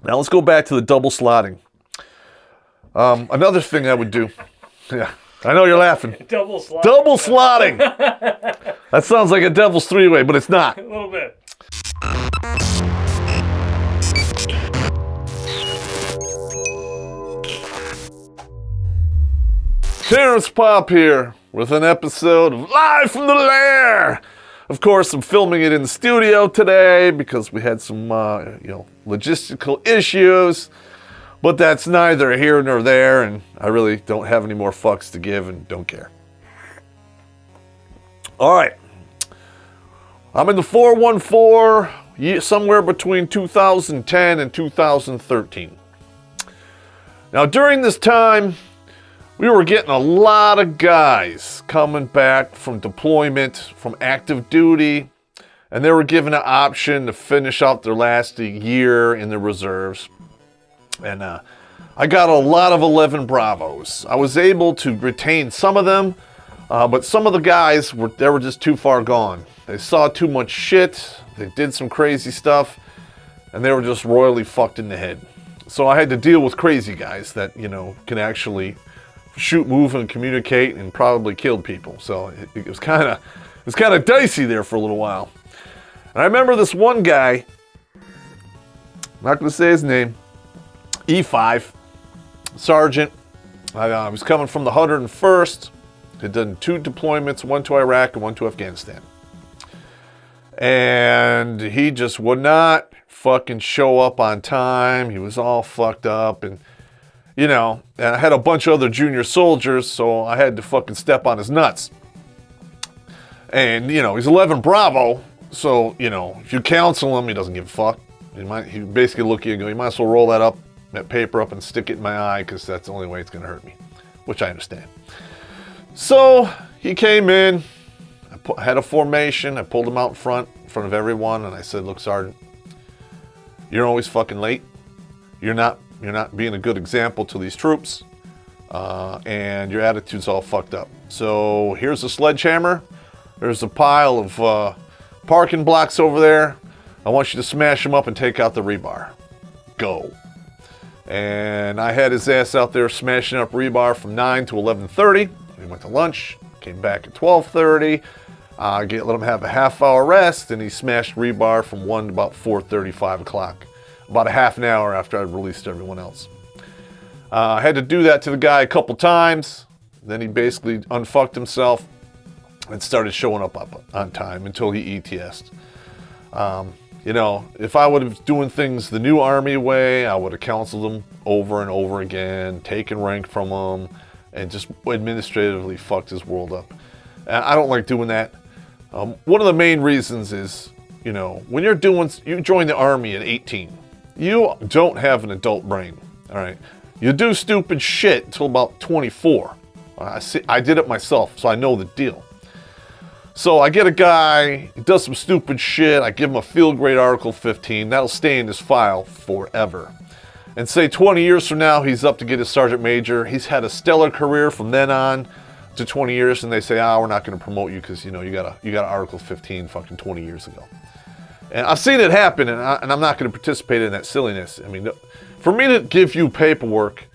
Now let's go back to the double slotting. Another thing I would do. Yeah, I know you're laughing. Double slotting. Double slotting. That sounds like a devil's three-way, but it's not. A little bit. Terrence Popp here with an episode of Live from the Lair. Of course, I'm filming it in the studio today because we had some, logistical issues. But that's neither here nor there, and I really don't have any more fucks to give and don't care. All right. I'm in the 414 somewhere between 2010 and 2013. Now, during this time, we were getting a lot of guys coming back from deployment, from active duty, and they were given an option to finish out their last year in the reserves. And I got a lot of 11 Bravos. I was able to retain some of them, but some of the guys were just too far gone. They saw too much shit, they did some crazy stuff, and they were just royally fucked in the head. So I had to deal with crazy guys that, can actually shoot, move, and communicate, and probably killed people. So it was kind of dicey there for a little while. And I remember this one guy, I'm not going to say his name, E5, sergeant. I was coming from the 101st. Had done 2 deployments, one to Iraq and one to Afghanistan. And he just would not fucking show up on time. He was all fucked up, and and I had a bunch of other junior soldiers, so I had to fucking step on his nuts. And he's 11 Bravo, so if you counsel him, he doesn't give a fuck. He basically look at you and go, you might as well roll that paper up and stick it in my eye, because that's the only way it's going to hurt me, which I understand. So he came in, I had a formation, I pulled him out in front of everyone, and I said, look, Sergeant, you're always fucking late. You're not being a good example to these troops, and your attitude's all fucked up. So here's a sledgehammer. There's a pile of parking blocks over there. I want you to smash them up and take out the rebar. Go. And I had his ass out there smashing up rebar from 9 to 11:30. We went to lunch, came back at 12:30. Let him have a half-hour rest, and he smashed rebar from 1 to about 4:30, 5 o'clock. About a half an hour after I released everyone else. I had to do that to the guy a couple times. Then he basically unfucked himself and started showing up on time until he ETS'd. If I would have doing things the new Army way, I would have counseled him over and over again, taken rank from him, and just administratively fucked his world up. And I don't like doing that. One of the main reasons is, when you join the Army at 18, you don't have an adult brain, all right? You do stupid shit until about 24. I did it myself, so I know the deal. So I get a guy, he does some stupid shit, I give him a field grade Article 15, that'll stay in his file forever. And say 20 years from now, he's up to get his Sergeant Major, he's had a stellar career from then on to 20 years, and they say, we're not gonna promote you because you got an Article 15 fucking 20 years ago. And I've seen it happen, and I'm not going to participate in that silliness. I mean, for me to give you paperwork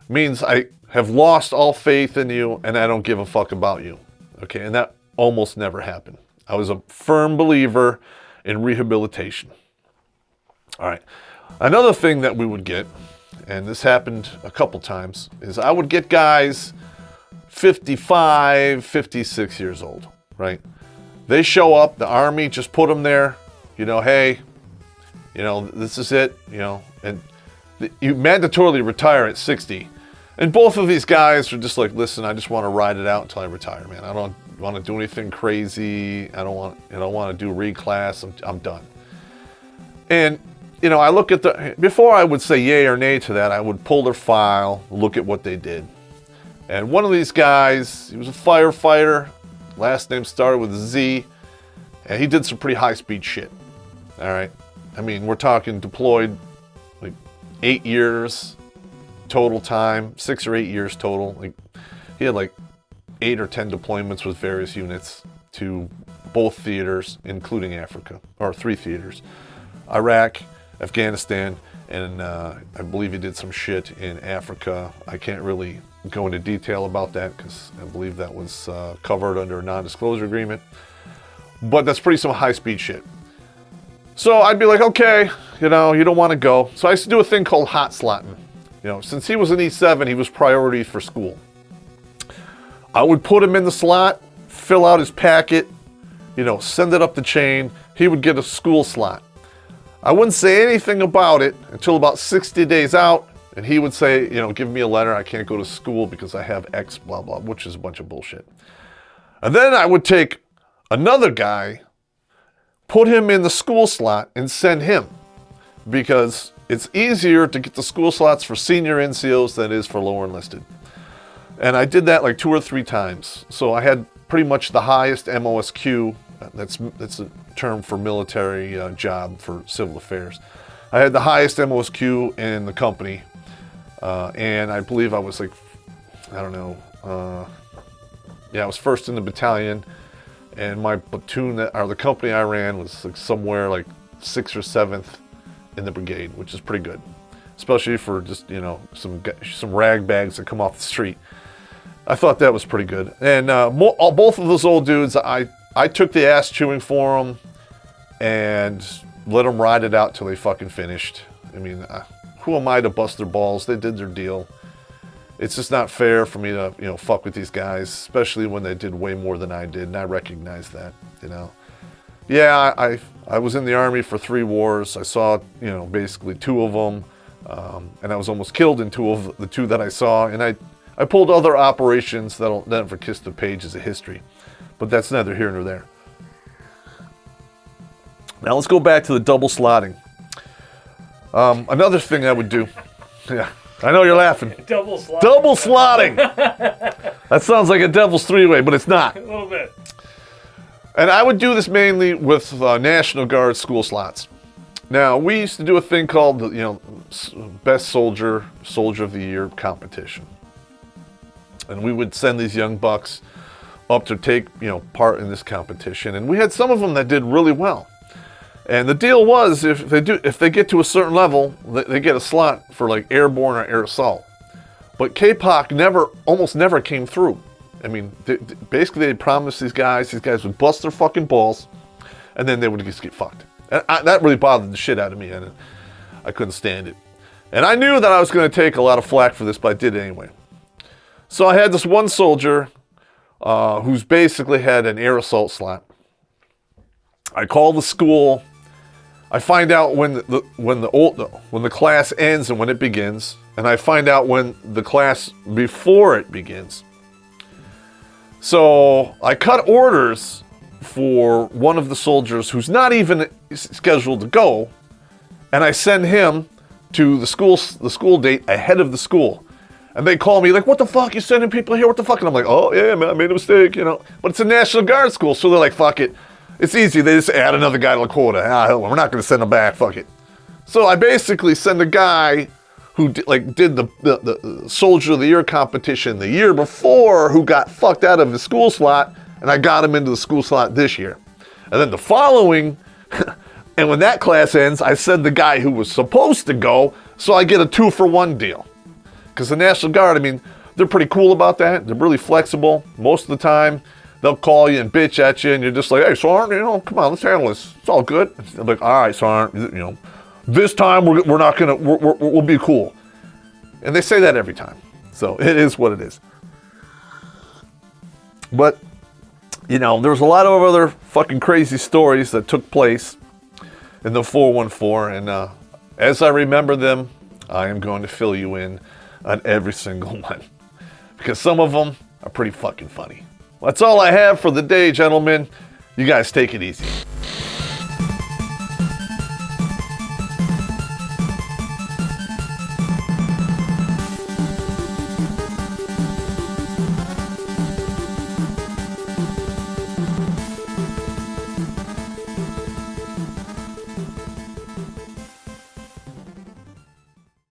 means I have lost all faith in you, and I don't give a fuck about you. Okay, and that almost never happened. I was a firm believer in rehabilitation. All right. Another thing that we would get, and this happened a couple times, is I would get guys 55, 56 years old, right? They show up, the Army just put them there. Hey, this is it, and you mandatorily retire at 60. And both of these guys are just like, listen, I just want to ride it out until I retire, man. I don't want to do anything crazy. I don't want to do reclass. I'm done. And, I look at before I would say yay or nay to that, I would pull their file, look at what they did. And one of these guys, he was a firefighter, last name started with a Z, and he did some pretty high-speed shit. All right. I mean, we're talking deployed like 8 years total time, 6 or 8 years total. Like he had like 8 or 10 deployments with various units to both theaters, including Africa, or 3 theaters, Iraq, Afghanistan, And I believe he did some shit in Africa. I can't really go into detail about that because I believe that was covered under a non-disclosure agreement. But that's pretty some high-speed shit. So I'd be like, okay, you know, you don't want to go. So I used to do a thing called hot slotting. You know, since he was an E7, he was priority for school. I would put him in the slot, fill out his packet, you know, send it up the chain. He would get a school slot. I wouldn't say anything about it until about 60 days out, and he would say, you know, give me a letter. I can't go to school because I have X, blah, blah, which is a bunch of bullshit. And then I would take another guy, put him in the school slot, and send him because it's easier to get the school slots for senior NCOs than it is for lower enlisted. And I did that like 2 or 3 times. So I had pretty much the highest MOSQ. That's a term for military job for civil affairs. I had the highest MOSQ in the company. And I believe I was like, I don't know. I was first in the battalion. And my platoon, or the company I ran, was like somewhere like 6th or 7th in the brigade, which is pretty good. Especially for just, you know, some rag bags that come off the street. I thought that was pretty good. And both of those old dudes, I took the ass chewing for them and let them ride it out till they fucking finished. I mean, who am I to bust their balls? They did their deal. It's just not fair for me to, you know, fuck with these guys, especially when they did way more than I did, and I recognize that, you know. Yeah, I was in the Army for 3 wars. I saw, you know, basically 2 of them, and I was almost killed in 2 of the 2 that I saw, and I pulled other operations that'll never kiss the pages of history, but that's neither here nor there. Now let's go back to the double slotting. Another thing I would do, yeah, I know you're laughing. Double slotting. Double slotting. That sounds like a devil's 3-way, but it's not. A little bit. And I would do this mainly with National Guard school slots. Now, we used to do a thing called, you know, Best Soldier of the Year competition. And we would send these young bucks up to take, you know, part in this competition. And we had some of them that did really well. And the deal was, if they get to a certain level, they get a slot for like airborne or air assault. But KPOC almost never came through. I mean, basically they promised these guys would bust their fucking balls, and then they would just get fucked. And that really bothered the shit out of me, and I couldn't stand it. And I knew that I was going to take a lot of flack for this, but I did it anyway. So I had this one soldier who's basically had an air assault slot. I call the school. I find out when the class ends and when it begins, and I find out when the class before it begins. So I cut orders for one of the soldiers who's not even scheduled to go, and I send him to the school date ahead of the school. And they call me like, what the fuck, you sending people here, what the fuck? And I'm like, oh yeah, man, I made a mistake, you know. But it's a National Guard school, so they're like, fuck it. It's easy, they just add another guy to the quota. Hell, we're not gonna send him back, fuck it. So I basically send a guy who did the Soldier of the Year competition the year before, who got fucked out of his school slot, and I got him into the school slot this year. And then the following, and when that class ends, I send the guy who was supposed to go, so I get a 2-for-1 deal. Because the National Guard, I mean, they're pretty cool about that. They're really flexible. Most of the time, they'll call you and bitch at you, and you're just like, hey, Sergeant, you know, come on, let's handle this. It's all good. They're like, all right, Sergeant, you know, this time we're not gonna, we'll be cool. And they say that every time. So it is what it is. But, you know, there's a lot of other fucking crazy stories that took place in the 414, and as I remember them, I am going to fill you in on every single one. Because some of them are pretty fucking funny. That's all I have for the day, gentlemen. You guys take it easy.